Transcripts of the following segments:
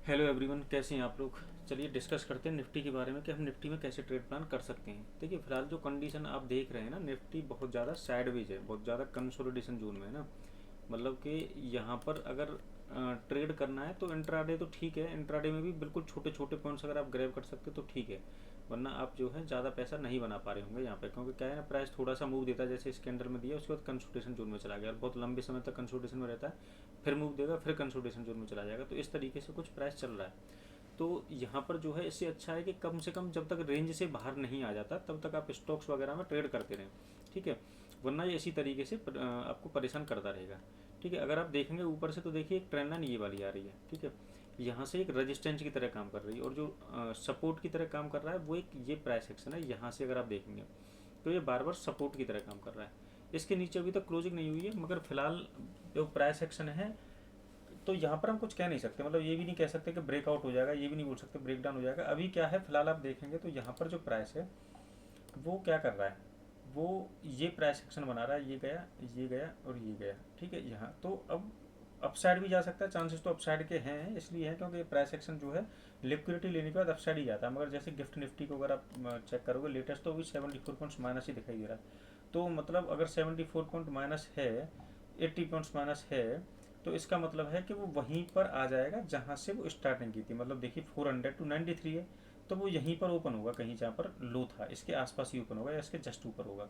Hello everyone, कैसे हैं आप लोग। चलिए डिस्कस करते हैं निफ्टी के बारे में कि हम निफ्टी में कैसे ट्रेड प्लान कर सकते हैं। देखिए फिलहाल जो कंडीशन आप देख रहे हैं ना, निफ्टी बहुत ज़्यादा साइडवेज है, बहुत ज़्यादा कंसोलिडेशन जोन में है ना। मतलब कि यहाँ पर अगर ट्रेड करना है तो इंट्राडे तो ठीक है, इंट्राडे में भी बिल्कुल छोटे छोटे पॉइंट्स अगर आप ग्रैब कर सकते तो ठीक है, वरना आप जो है ज़्यादा पैसा नहीं बना पा रहे होंगे यहाँ पे, क्योंकि क्या है ना, प्राइस थोड़ा सा मूव देता है, जैसे इस कैंडल में दिया उसके बाद कंसोलिडेशन जोन में चला गया और बहुत लंबे समय तक कंसोलिडेशन में रहता है, फिर मूव देगा, फिर कंसोलिडेशन जोन में चला जाएगा। तो इस तरीके से कुछ प्राइस चल रहा है। तो यहाँ पर जो है इससे अच्छा है कि कम से कम जब तक रेंज से बाहर नहीं आ जाता तब तक आप स्टॉक्स वगैरह में ट्रेड करते रहें, ठीक है। वरना ये इसी तरीके से आपको परेशान करता रहेगा, ठीक है। अगर आप देखेंगे ऊपर से तो देखिए एक ट्रेंड लाइन ये वाली आ रही है, ठीक है। यहाँ से एक रेजिस्टेंस की तरह काम कर रही है और जो सपोर्ट की तरह काम कर रहा है वो एक ये प्राइस एक्शन है। यहाँ से अगर आप देखेंगे तो ये बार बार सपोर्ट की तरह काम कर रहा है। इसके नीचे अभी तक क्लोजिंग नहीं हुई है, मगर फिलहाल जो प्राइस एक्शन है तो यहाँ पर हम कुछ कह नहीं सकते, मतलब ये भी नहीं कह सकते कि ब्रेकआउट हो जाएगा, ये भी नहीं बोल सकते ब्रेक डाउन हो जाएगा। अभी क्या है, फिलहाल आप देखेंगे तो यहाँ पर जो प्राइस है वो क्या कर रहा है, वो ये प्राइस एक्शन बना रहा है, ये गया और ये गया, ठीक है। यहाँ तो अब अपसाइड भी जा सकता है, चांसेस तो अपसाइड के हैं, इसलिए है क्योंकि प्राइस एक्शन जो है लिक्विडिटी लेने के बाद अपसाइड ही जाता है। मगर जैसे गिफ्ट निफ्टी को अगर आप चेक करोगे लेटेस्ट तो भी 74 पॉइंट्स माइनस ही दिखाई दे रहा है। तो मतलब अगर 74 पॉइंट माइनस है, 80 पॉइंट्स माइनस है, तो इसका मतलब है कि वो वहीं पर आ जाएगा जहाँ से वो स्टार्टिंग की थी। मतलब देखिए 400 टू 93 है, तो वो यहीं पर ओपन होगा, कहीं जहाँ पर लो था इसके आसपास ही ओपन होगा या इसके जस्ट ऊपर होगा।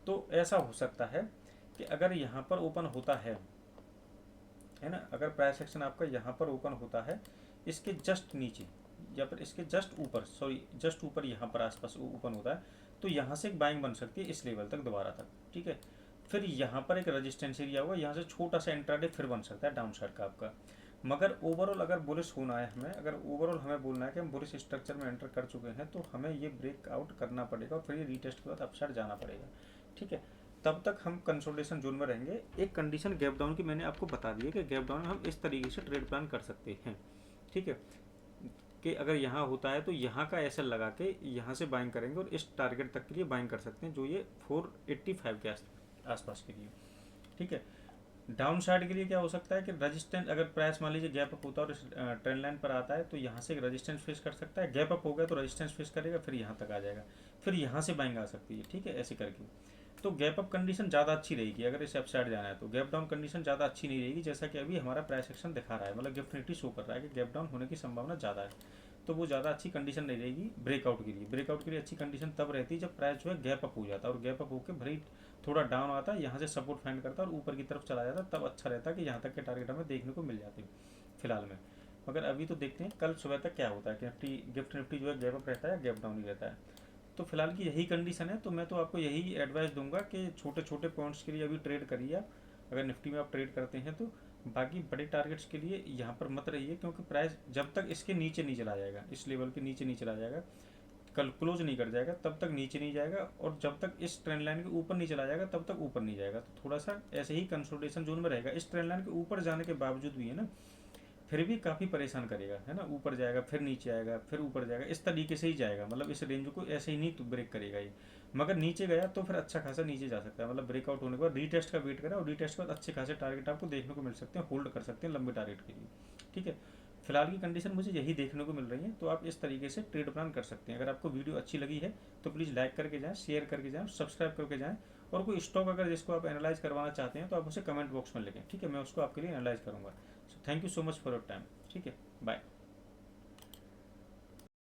तो ऐसा हो सकता है कि अगर यहाँ पर ओपन होता है ना, अगर प्राइस एक्शन आपका यहाँ पर ओपन होता है इसके जस्ट नीचे या फिर इसके जस्ट ऊपर, सॉरी जस्ट ऊपर यहाँ पर आसपास ओपन होता है, तो यहाँ से एक बाइंग बन सकती है इस लेवल तक दोबारा तक, ठीक है। फिर यहाँ पर एक रेजिस्टेंस एरिया होगा, यहाँ से छोटा सा इंट्राडे फिर बन सकता है डाउन साइड का आपका। मगर ओवरऑल अगर बुलिश होना है हमें, अगर ओवरऑल हमें बोलना है कि हम बुलिश स्ट्रक्चर में एंटर कर चुके हैं, तो हमें ये ब्रेकआउट करना पड़ेगा और फिर ये रीटेस्ट के बाद अपसाइड जाना पड़ेगा, ठीक है। तब तक हम कंसोलिडेशन जोन में रहेंगे। एक कंडीशन गैप डाउन की मैंने आपको बता दी है कि गैप डाउन में हम इस तरीके से ट्रेड प्लान कर सकते हैं, ठीक है। कि अगर यहाँ होता है तो यहाँ का एसएल लगा के यहाँ से बाइंग करेंगे और इस टारगेट तक के लिए बाइंग कर सकते हैं, जो ये 485 के आसपास के लिए, ठीक है। डाउन साइड के लिए क्या हो सकता है कि रजिस्टेंस, अगर प्राइस मान लीजिए गैप अप होता है और ट्रेंड लाइन पर आता है तो यहाँ से एक रजिस्टेंस फेस कर सकता है, गैप अप हो गया तो रजिस्टेंस फेस करेगा, फिर यहाँ तक आ जाएगा, फिर यहाँ से बाइंग आ सकती है, ठीक है, ऐसे करके। तो गैप अप कंडीशन ज़्यादा अच्छी रहेगी अगर इसे अपसाइड जाना है, तो गैप डाउन कंडीशन ज़्यादा अच्छी नहीं रहेगी, जैसा कि अभी हमारा प्राइस एक्शन दिखा रहा है, मतलब गिफ्ट निफ्टी शो कर रहा है कि गैप डाउन होने की संभावना ज़्यादा है। तो वो ज़्यादा अच्छी कंडीशन नहीं रहेगी ब्रेकआउट के लिए। ब्रेकआउट के लिए अच्छी कंडीशन तब रहती है जब प्राइस जो है गैप अप हो जाता है, और गैप अप होकर भले थोड़ा डाउन आता है, यहाँ से सपोर्ट फाइंड करता है और ऊपर की तरफ चला जाता है, तब अच्छा रहता है कि यहाँ तक के टारगेट हमें देखने को मिल जाते हैं फिलहाल में। मगर अभी तो देखते हैं कल सुबह तक क्या होता है कि निफ्टी गिफ्ट निफ्टी जो है गैप अप रहता है, गैप डाउन ही रहता है। तो फिलहाल की यही कंडीशन है, तो मैं तो आपको यही एडवाइस दूंगा कि छोटे छोटे पॉइंट्स के लिए अभी ट्रेड करिए आप, अगर निफ्टी में आप ट्रेड करते हैं तो। बाकी बड़े टारगेट्स के लिए यहाँ पर मत रहिए, क्योंकि प्राइस जब तक इसके नीचे नहीं चला जाएगा, इस लेवल के नीचे नहीं चला जाएगा, कल क्लोज नहीं कर जाएगा, तब तक नीचे नहीं जाएगा, और जब तक इस ट्रेंड लाइन के ऊपर नहीं चला जाएगा तब तक ऊपर नहीं जाएगा। तो थोड़ा सा ऐसे ही कंसोलिडेशन जोन में रहेगा। इस ट्रेंड लाइन के ऊपर जाने के बावजूद भी है ना, फिर भी काफ़ी परेशान करेगा, है ना। ऊपर जाएगा फिर नीचे आएगा फिर ऊपर जाएगा, इस तरीके से ही जाएगा, मतलब इस रेंज को ऐसे ही नहीं तो ब्रेक करेगा ये। मगर नीचे गया तो फिर अच्छा खासा नीचे जा सकता है, मतलब ब्रेकआउट होने के बाद रीटेस्ट का वेट करें, और रीटेस्ट के बाद अच्छे खासे टारगेट आपको देखने को मिल सकते हैं, होल्ड कर सकते हैं लंबे टारगेट के लिए, ठीक है। फिलहाल की कंडीशन मुझे यही देखने को मिल रही है, तो आप इस तरीके से ट्रेड प्लान कर सकते हैं। अगर आपको वीडियो अच्छी लगी है तो प्लीज़ लाइक करके जाएँ, शेयर करके जाएँ, सब्सक्राइब करके जाएँ, और कोई स्टॉक अगर जिसको आप एनालाइज करवाना चाहते हैं तो आप उसे कमेंट बॉक्स में लिखें, ठीक है, मैं उसको आपके लिए एनालाइज करूँगा। So thank you so much for your time, ठीक है, बाय।